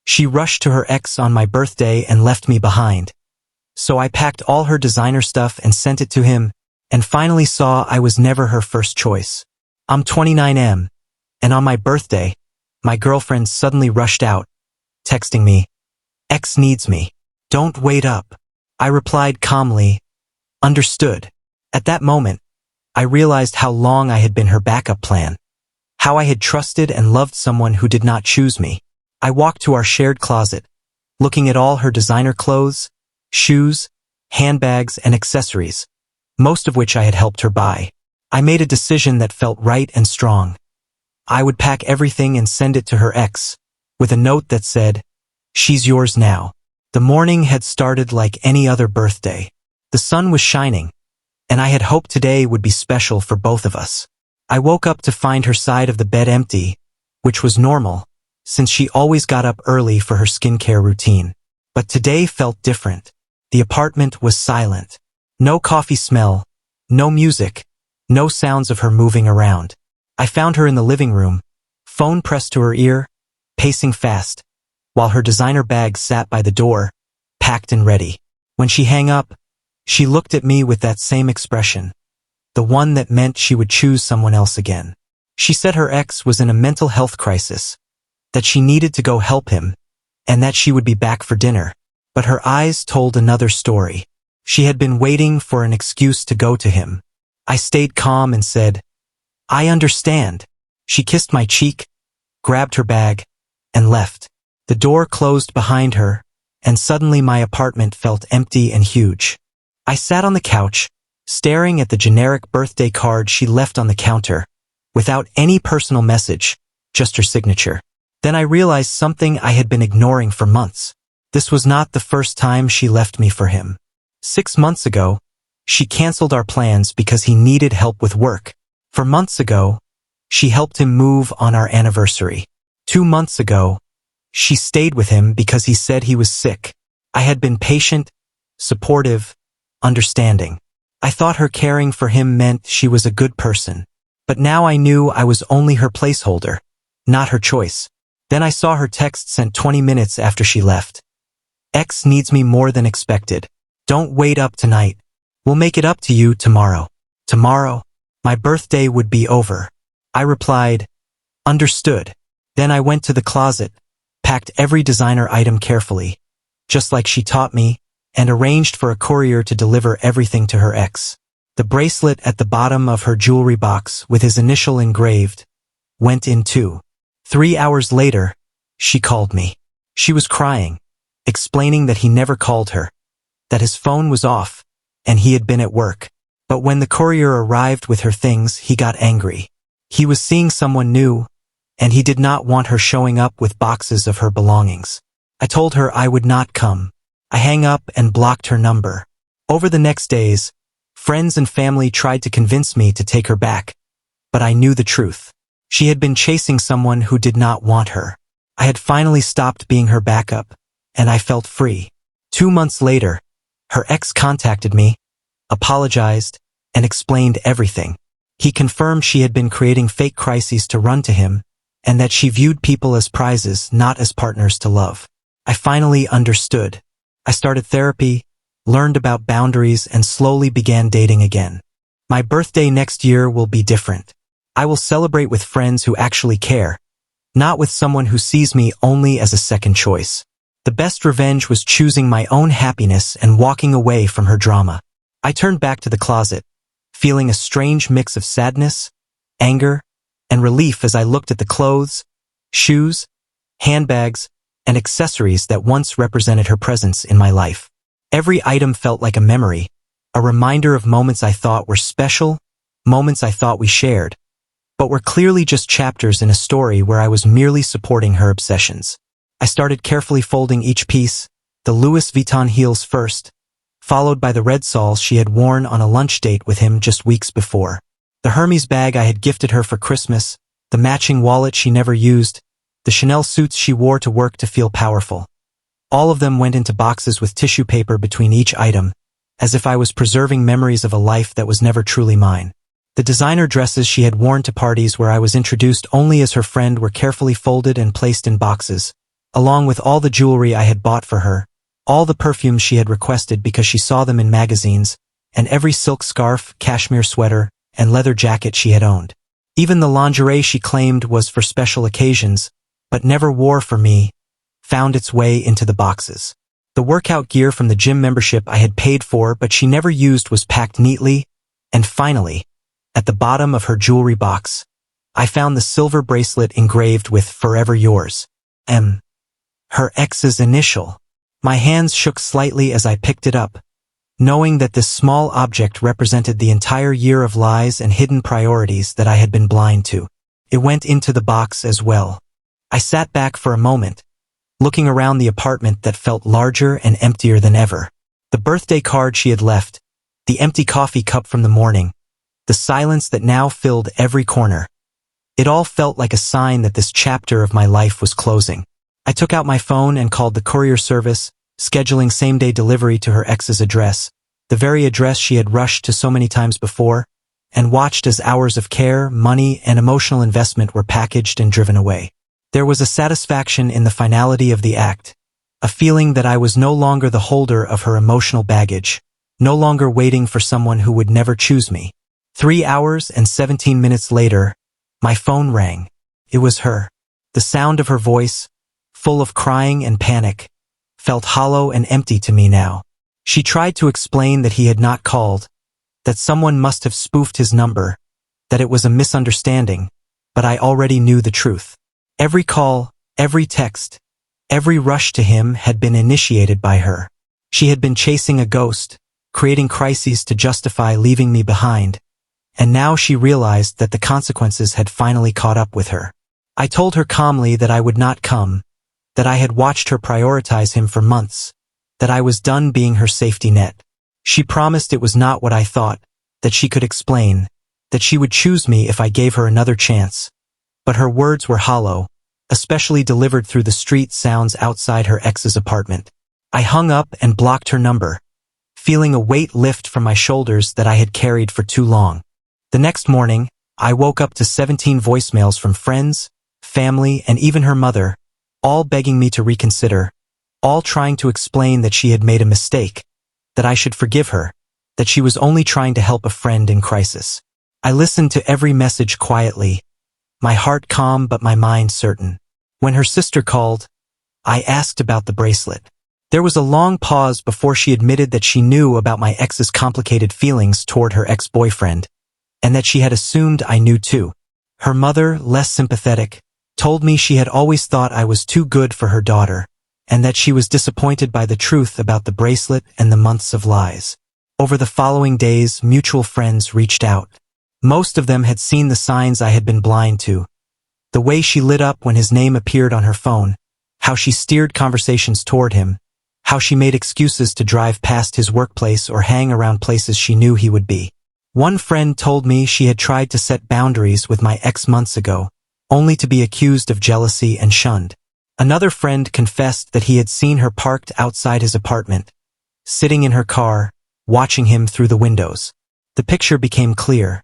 She rushed to her ex on my birthday and left me behind. So I packed all her designer stuff and sent it to him, and finally saw I was never her first choice. I'm 29M, and on my birthday, my girlfriend suddenly rushed out, texting me, "Ex needs me. Don't wait up." I replied calmly, "Understood." At that moment, I realized how long I had been her backup plan, how I had trusted and loved someone who did not choose me. I walked to our shared closet, looking at all her designer clothes, shoes, handbags, and accessories, most of which I had helped her buy. I made a decision that felt right and strong. I would pack everything and send it to her ex, with a note that said, "She's yours now." The morning had started like any other birthday. The sun was shining, and I had hoped today would be special for both of us. I woke up to find her side of the bed empty, which was normal, since she always got up early for her skincare routine. But today felt different. The apartment was silent. No coffee smell, no music, no sounds of her moving around. I found her in the living room, phone pressed to her ear, pacing fast, while her designer bag sat by the door, packed and ready. When she hung up, she looked at me with that same expression, the one that meant she would choose someone else again. She said her ex was in a mental health crisis, that she needed to go help him, and that she would be back for dinner. But her eyes told another story. She had been waiting for an excuse to go to him. I stayed calm and said, "I understand." She kissed my cheek, grabbed her bag, and left. The door closed behind her, and suddenly my apartment felt empty and huge. I sat on the couch, staring at the generic birthday card she left on the counter, without any personal message, just her signature. Then I realized something I had been ignoring for months. This was not the first time she left me for him. 6 months ago, she canceled our plans because he needed help with work. 4 months ago, she helped him move on our anniversary. 2 months ago, she stayed with him because he said he was sick. I had been patient, supportive, understanding. I thought her caring for him meant she was a good person. But now I knew I was only her placeholder, not her choice. Then I saw her text sent 20 minutes after she left. "Ex needs me more than expected. Don't wait up tonight. We'll make it up to you tomorrow." Tomorrow, my birthday would be over. I replied, "Understood." Then I went to the closet, packed every designer item carefully, just like she taught me, and arranged for a courier to deliver everything to her ex. The bracelet at the bottom of her jewelry box with his initial engraved went in too. 3 hours later, she called me. She was crying, explaining that he never called her, that his phone was off, and he had been at work. But when the courier arrived with her things, he got angry. He was seeing someone new, and he did not want her showing up with boxes of her belongings. I told her I would not come. I hung up and blocked her number. Over the next days, friends and family tried to convince me to take her back, but I knew the truth. She had been chasing someone who did not want her. I had finally stopped being her backup, and I felt free. 2 months later, her ex contacted me, apologized, and explained everything. He confirmed she had been creating fake crises to run to him, and that she viewed people as prizes, not as partners to love. I finally understood. I started therapy, learned about boundaries, and slowly began dating again. My birthday next year will be different. I will celebrate with friends who actually care, not with someone who sees me only as a second choice. The best revenge was choosing my own happiness and walking away from her drama. I turned back to the closet, feeling a strange mix of sadness, anger, and relief as I looked at the clothes, shoes, handbags, and accessories that once represented her presence in my life. Every item felt like a memory, a reminder of moments I thought were special, moments I thought we shared, but were clearly just chapters in a story where I was merely supporting her obsessions. I started carefully folding each piece, the Louis Vuitton heels first, followed by the red soles she had worn on a lunch date with him just weeks before, the Hermes bag I had gifted her for Christmas, the matching wallet she never used, the Chanel suits she wore to work to feel powerful. All of them went into boxes with tissue paper between each item, as if I was preserving memories of a life that was never truly mine. The designer dresses she had worn to parties where I was introduced only as her friend were carefully folded and placed in boxes, along with all the jewelry I had bought for her, all the perfumes she had requested because she saw them in magazines, and every silk scarf, cashmere sweater, and leather jacket she had owned. Even the lingerie she claimed was for special occasions, but never wore for me, found its way into the boxes. The workout gear from the gym membership I had paid for but she never used was packed neatly, and finally, at the bottom of her jewelry box, I found the silver bracelet engraved with "Forever Yours," M. her ex's initial. My hands shook slightly as I picked it up, knowing that this small object represented the entire year of lies and hidden priorities that I had been blind to. It went into the box as well. I sat back for a moment, looking around the apartment that felt larger and emptier than ever. The birthday card she had left, the empty coffee cup from the morning, the silence that now filled every corner. It all felt like a sign that this chapter of my life was closing. I took out my phone and called the courier service, scheduling same-day delivery to her ex's address, the very address she had rushed to so many times before, and watched as hours of care, money, and emotional investment were packaged and driven away. There was a satisfaction in the finality of the act, a feeling that I was no longer the holder of her emotional baggage, no longer waiting for someone who would never choose me. 3 hours and 17 minutes later, my phone rang. It was her. The sound of her voice, full of crying and panic, felt hollow and empty to me now. She tried to explain that he had not called, that someone must have spoofed his number, that it was a misunderstanding, but I already knew the truth. Every call, every text, every rush to him had been initiated by her. She had been chasing a ghost, creating crises to justify leaving me behind, and now she realized that the consequences had finally caught up with her. I told her calmly that I would not come, that I had watched her prioritize him for months, that I was done being her safety net. She promised it was not what I thought, that she could explain, that she would choose me if I gave her another chance. But her words were hollow, especially delivered through the street sounds outside her ex's apartment. I hung up and blocked her number, feeling a weight lift from my shoulders that I had carried for too long. The next morning, I woke up to 17 voicemails from friends, family, and even her mother, all begging me to reconsider, all trying to explain that she had made a mistake, that I should forgive her, that she was only trying to help a friend in crisis. I listened to every message quietly, my heart calm but my mind certain. When her sister called, I asked about the bracelet. There was a long pause before she admitted that she knew about my ex's complicated feelings toward her ex-boyfriend, and that she had assumed I knew too. Her mother, less sympathetic, told me she had always thought I was too good for her daughter, and that she was disappointed by the truth about the bracelet and the months of lies. Over the following days, mutual friends reached out. Most of them had seen the signs I had been blind to. The way she lit up when his name appeared on her phone, how she steered conversations toward him, how she made excuses to drive past his workplace or hang around places she knew he would be. One friend told me she had tried to set boundaries with my ex months ago, only to be accused of jealousy and shunned. Another friend confessed that he had seen her parked outside his apartment, sitting in her car, watching him through the windows. The picture became clear.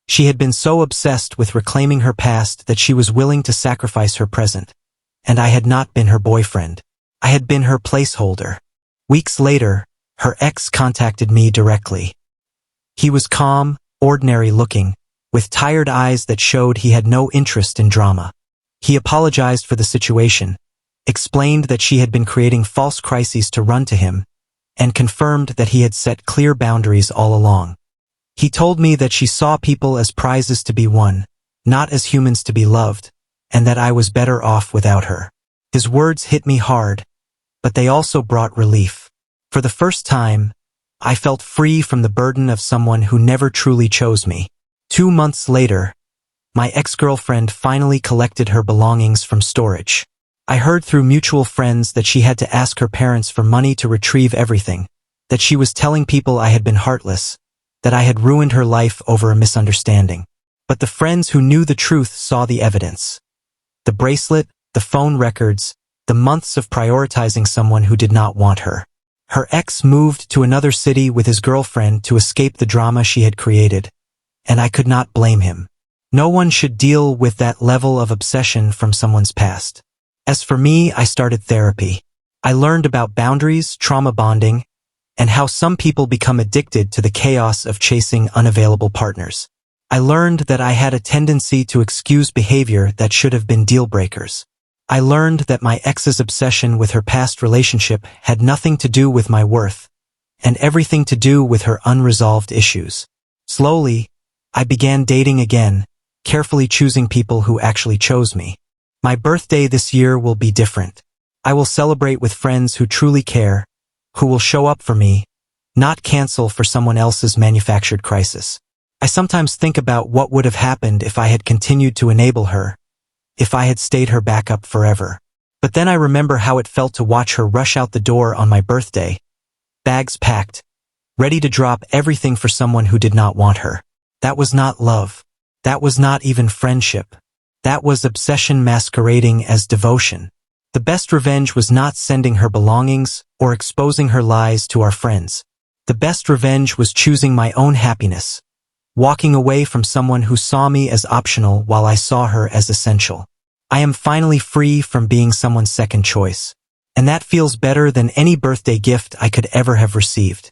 She had been so obsessed with reclaiming her past that she was willing to sacrifice her present. And I had not been her boyfriend. I had been her placeholder. Weeks later, her ex contacted me directly. He was calm, ordinary looking, with tired eyes that showed he had no interest in drama. He apologized for the situation, explained that she had been creating false crises to run to him, and confirmed that he had set clear boundaries all along. He told me that she saw people as prizes to be won, not as humans to be loved, and that I was better off without her. His words hit me hard, but they also brought relief. For the first time, I felt free from the burden of someone who never truly chose me. 2 months later, my ex-girlfriend finally collected her belongings from storage. I heard through mutual friends that she had to ask her parents for money to retrieve everything, that she was telling people I had been heartless, that I had ruined her life over a misunderstanding. But the friends who knew the truth saw the evidence. The bracelet, the phone records, the months of prioritizing someone who did not want her. Her ex moved to another city with his girlfriend to escape the drama she had created, and I could not blame him. No one should deal with that level of obsession from someone's past. As for me, I started therapy. I learned about boundaries, trauma bonding, and how some people become addicted to the chaos of chasing unavailable partners. I learned that I had a tendency to excuse behavior that should have been deal breakers. I learned that my ex's obsession with her past relationship had nothing to do with my worth, and everything to do with her unresolved issues. Slowly, I began dating again, carefully choosing people who actually chose me. My birthday this year will be different. I will celebrate with friends who truly care, who will show up for me, not cancel for someone else's manufactured crisis. I sometimes think about what would have happened if I had continued to enable her, if I had stayed her backup forever. But then I remember how it felt to watch her rush out the door on my birthday, bags packed, ready to drop everything for someone who did not want her. That was not love. That was not even friendship. That was obsession masquerading as devotion. The best revenge was not sending her belongings or exposing her lies to our friends. The best revenge was choosing my own happiness, walking away from someone who saw me as optional while I saw her as essential. I am finally free from being someone's second choice, and that feels better than any birthday gift I could ever have received.